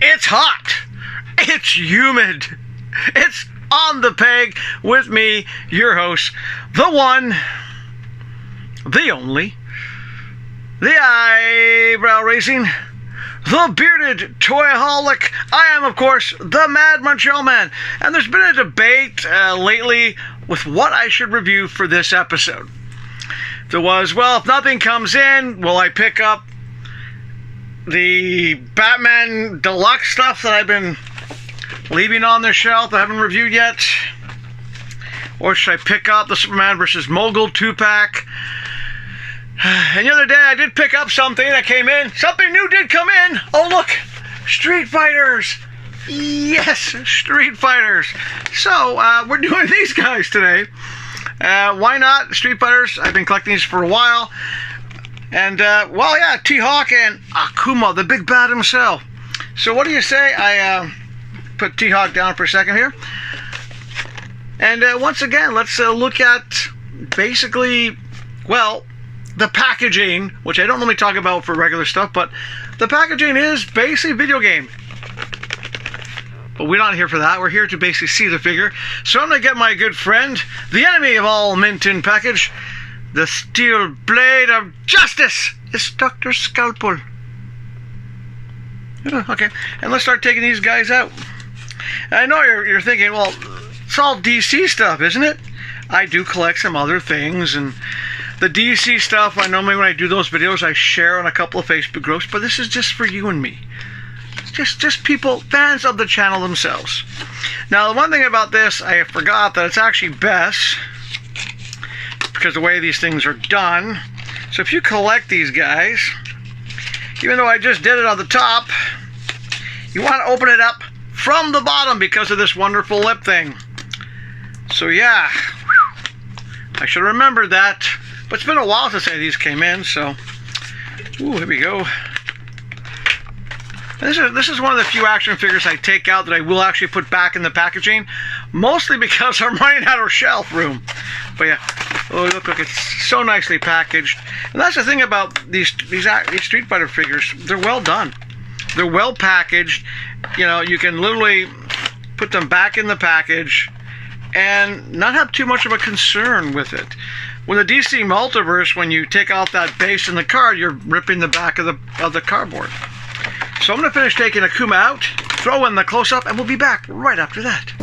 It's hot. It's humid. It's On the Peg with me, your host, the one, the only, the eyebrow raising, the bearded toyaholic. I am, of course, the Mad Montreal Man. And there's been a debate lately with what I should review for this episode. There was, well, if nothing comes in, will I pick up the Batman Deluxe stuff that I've been leaving on their shelf that I haven't reviewed yet? Or should I pick up the Superman vs. Mogul 2-pack? And the other day I did pick up something that came in. Something new did come in. Oh, look. Street Fighters. Yes, Street Fighters. So, we're doing these guys today. Why not? Street Fighters. I've been collecting these for a while. And, well, yeah, T-Hawk and Akuma, the big bad himself. So what do you say I put T-Hawk down for a second here? And once again, let's look at basically, well, the packaging, which I don't normally talk about for regular stuff, but the packaging is basically a video game. But we're not here for that. We're here to basically see the figure. So I'm going to get my good friend, the enemy of all mint-in package, the steel blade of justice. It's Dr. Scalpel. Okay, and let's start taking these guys out. I know you're thinking, well, it's all DC stuff, isn't it? I do collect some other things, and the DC stuff, I normally when I do those videos, I share on a couple of Facebook groups, but this is just for you and me. It's just people, fans of the channel themselves. Now, the one thing about this, I forgot that it's actually best, because the way these things are done. So if you collect these guys, even though I just did it on the top, you want to open it up from the bottom because of this wonderful lip thing. So yeah, I should have remembered that. But it's been a while since any of these came in, so ooh, here we go. This is one of the few action figures I take out that I will actually put back in the packaging, mostly because I'm running out of shelf room. But yeah, oh look, it's so nicely packaged. And that's the thing about these Street Fighter figures. They're well done. They're well packaged. You know, you can literally put them back in the package and not have too much of a concern with it. With the DC Multiverse, when you take out that base in the card, you're ripping the back of the cardboard. So I'm going to finish taking Akuma out, throw in the close-up, and we'll be back right after that.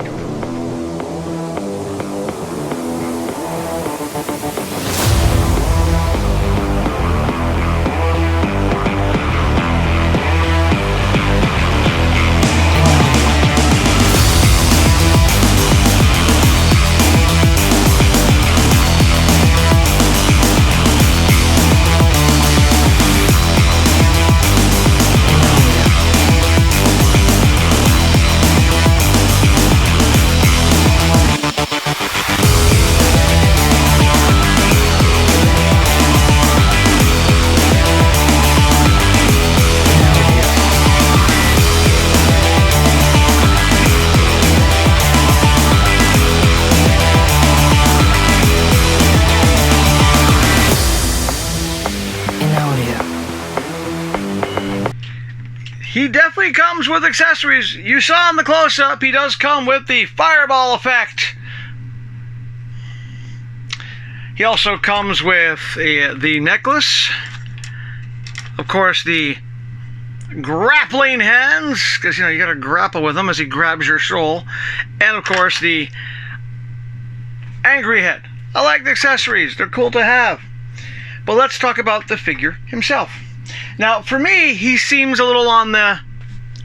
He definitely comes with accessories. You saw in the close-up, he does come with the fireball effect. He also comes with the necklace. Of course, the grappling hands, because, you know, you got to grapple with him as he grabs your soul. And, of course, the angry head. I like the accessories. They're cool to have. But let's talk about the figure himself. Now, for me, he seems a little on the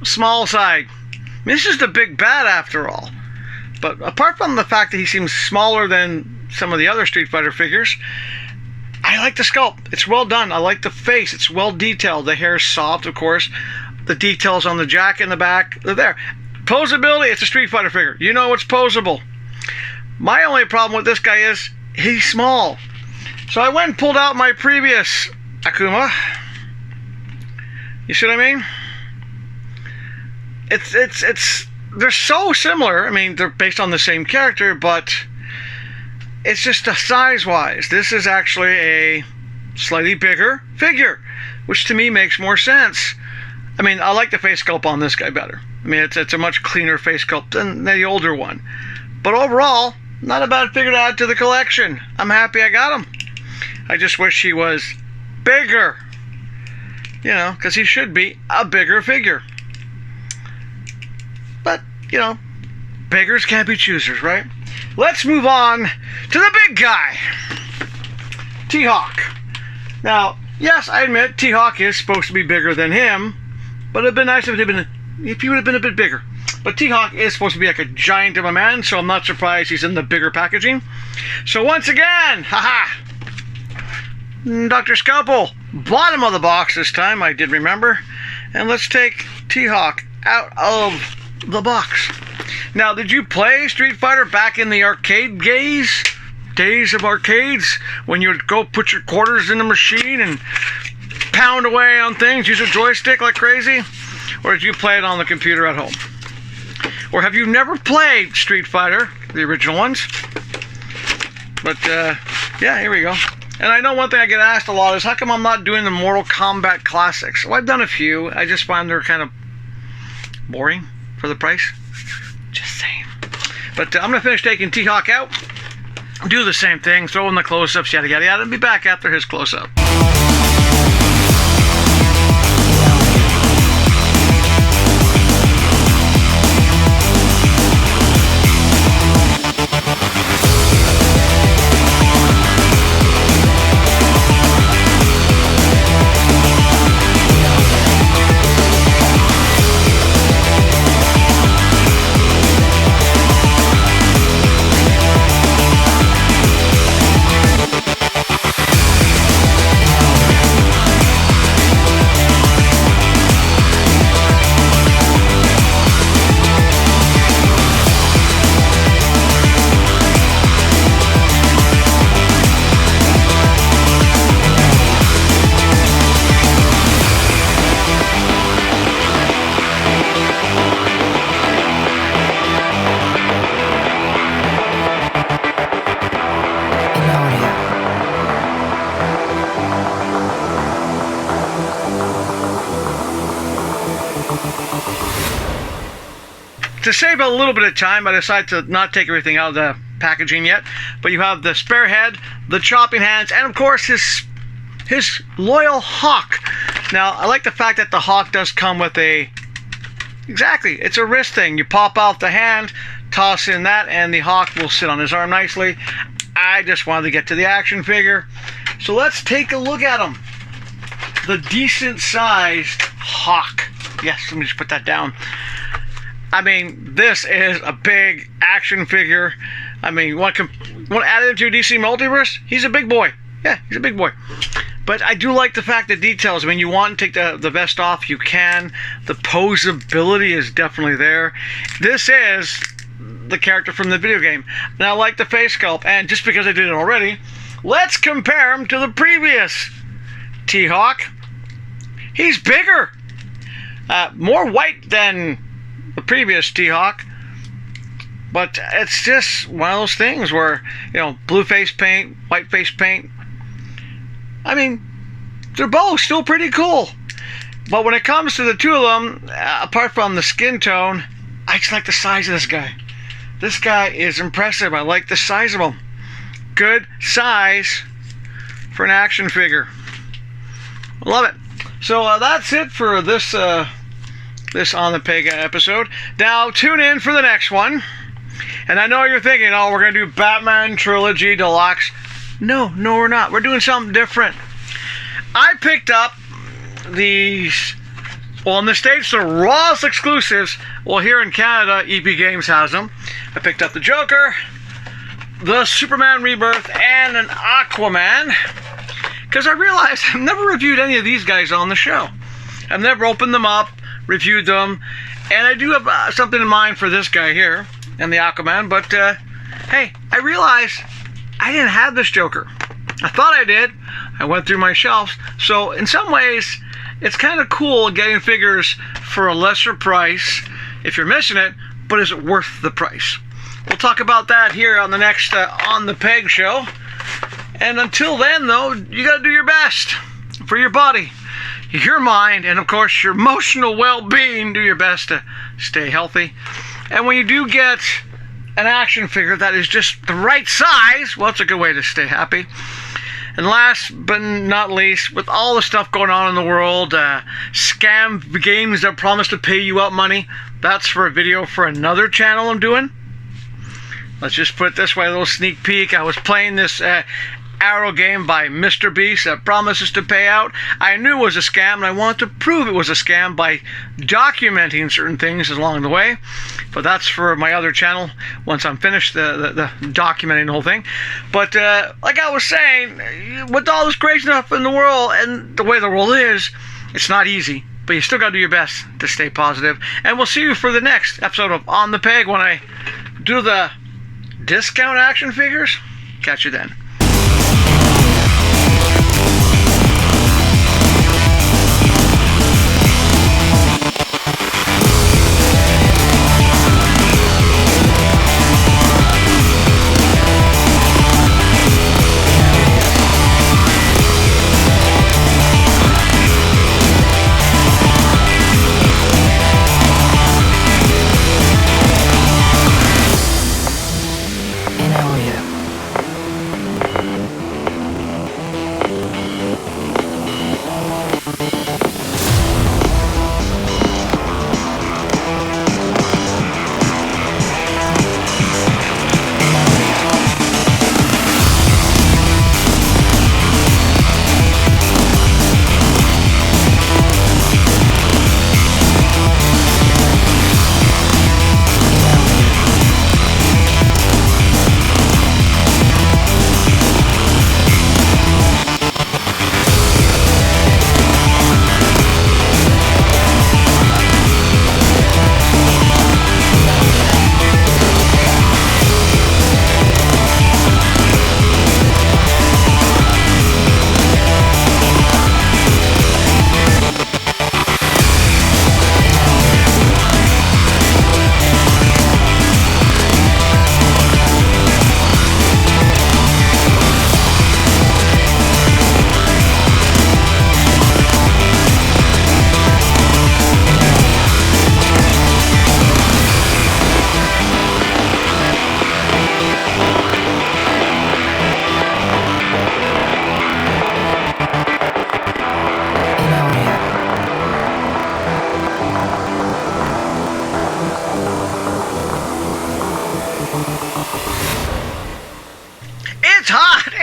small side. I mean, this is the big bad after all. But apart from the fact that he seems smaller than some of the other Street Fighter figures, I like the sculpt. It's well done. I like the face. It's well detailed. The hair is soft, of course. The details on the jacket and the back, they're there. Posability, it's a Street Fighter figure. You know it's posable. My only problem with this guy is he's small. So I went and pulled out my previous Akuma. You see what I mean? They're so similar. I mean, they're based on the same character, but it's just a size-wise. This is actually a slightly bigger figure, which to me makes more sense. I mean, I like the face sculpt on this guy better. I mean, it's a much cleaner face sculpt than the older one. But overall, not a bad figure to add to the collection. I'm happy I got him. I just wish he was bigger. You know, because he should be a bigger figure. But, you know, beggars can't be choosers, right? Let's move on to the big guy, T-Hawk. Now, yes, I admit T-Hawk is supposed to be bigger than him, but it'd been nice if he would have been a bit bigger. But T-Hawk is supposed to be like a giant of a man, so I'm not surprised he's in the bigger packaging. So once again, haha, Dr. Scalpel, bottom of the box this time, I did remember. And let's take T-Hawk out of the box. Now, did you play Street Fighter back in the arcade days of arcades, when you would go put your quarters in the machine and pound away on things, use a joystick like crazy? Or did you play it on the computer at home? Or have you never played Street Fighter, the original ones? But, yeah, here we go. And I know one thing I get asked a lot is, how come I'm not doing the Mortal Kombat classics? Well, I've done a few. I just find they're kind of boring for the price. Just saying. But I'm going to finish taking T-Hawk out. Do the same thing. Throw in the close-ups, yada, yada, yada. And be back after his close-up. To save a little bit of time, I decided to not take everything out of the packaging yet. But you have the spare head, the chopping hands, and of course his loyal hawk. Now, I like the fact that the hawk does come with exactly, it's a wrist thing. You pop out the hand, toss in that, and the hawk will sit on his arm nicely. I just wanted to get to the action figure. So let's take a look at him. The decent sized hawk. Yes, let me just put that down. I mean, this is a big action figure. I mean, you want to add it to your DC Multiverse? He's a big boy. Yeah, he's a big boy. But I do like the fact that details. I mean, you want to take the vest off, you can. The posability is definitely there. This is the character from the video game. And I like the face sculpt. And just because I did it already, let's compare him to the previous T-Hawk. He's bigger. More white than the previous T-Hawk, but it's just one of those things where, you know, blue face paint, white face paint. I mean, they're both still pretty cool, but when it comes to the two of them, apart from the skin tone, I just like the size of this guy. This guy is impressive. I like the size of him. Good size for an action figure. Love it. So that's it for this On the Pega episode. Now tune in for the next one. And I know you're thinking, oh, we're going to do Batman Trilogy Deluxe. No, we're not. We're doing something different. I picked up these, well, in the States, they're Raw's exclusives. Well, here in Canada, EP Games has them. I picked up the Joker, the Superman Rebirth, and an Aquaman. Because I realized I've never reviewed any of these guys on the show. I've never opened them up, reviewed them, and I do have something in mind for this guy here and the Aquaman, but hey, I realized I didn't have this Joker. I thought I did. I went through my shelves, so in some ways it's kind of cool getting figures for a lesser price if you're missing it, but is it worth the price? We'll talk about that here on the next On the Peg show. And until then, though, you got to do your best for your body, your mind, and of course your emotional well-being. Do your best to stay healthy. And when you do get an action figure that is just the right size, well, it's a good way to stay happy. And last but not least, with all the stuff going on in the world, scam games that promise to pay you out money, that's for a video for another channel I'm doing. Let's just put it this way, a little sneak peek. I was playing this Arrow game by Mr. Beast that promises to pay out. I knew it was a scam, and I wanted to prove it was a scam by documenting certain things along the way. But that's for my other channel once I'm finished the documenting the whole thing. But like I was saying, with all this crazy stuff in the world and the way the world is, it's not easy. But you still got to do your best to stay positive. And we'll see you for the next episode of On the Peg when I do the discount action figures. Catch you then.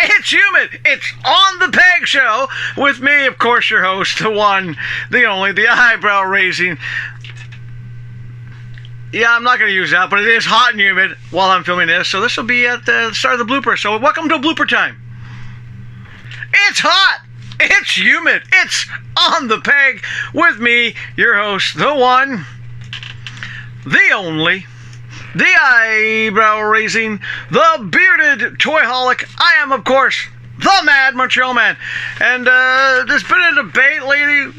It's humid. It's On the Peg show with me, of course, your host, the one, the only, the eyebrow raising. Yeah, I'm not going to use that, but it is hot and humid while I'm filming this, so this will be at the start of the blooper. So welcome to blooper time. It's hot. It's humid. It's On the Peg with me, your host, the one, the only, the eyebrow-raising, the bearded toyholic. I am, of course, the Mad Montreal Man. And there's been a debate lately.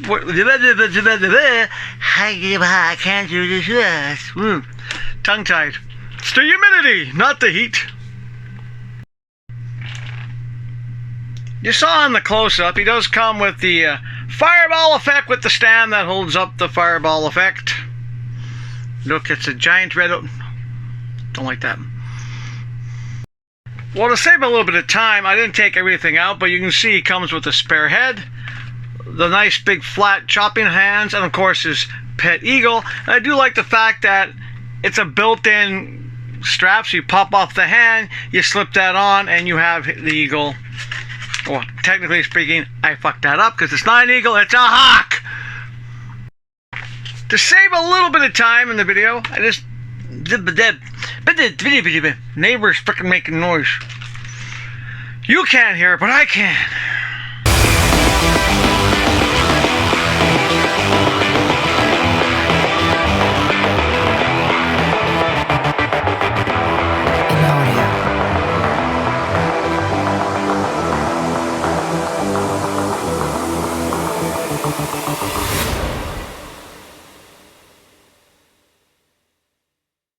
I can't do this. Tongue-tied. It's the humidity, not the heat. You saw in the close-up, he does come with the fireball effect with the stand that holds up the fireball effect. Look, it's a giant red... Don't like that. Well, to save a little bit of time, I didn't take everything out, but you can see he comes with a spare head, the nice big flat chopping hands, and of course his pet eagle. And I do like the fact that it's a built-in strap, so you pop off the hand, you slip that on, and you have the eagle. Well, technically speaking, I fucked that up because it's not an eagle, it's a hawk! To save a little bit of time in the video, I just... Neighbors freaking making noise. You can't hear it, but I can.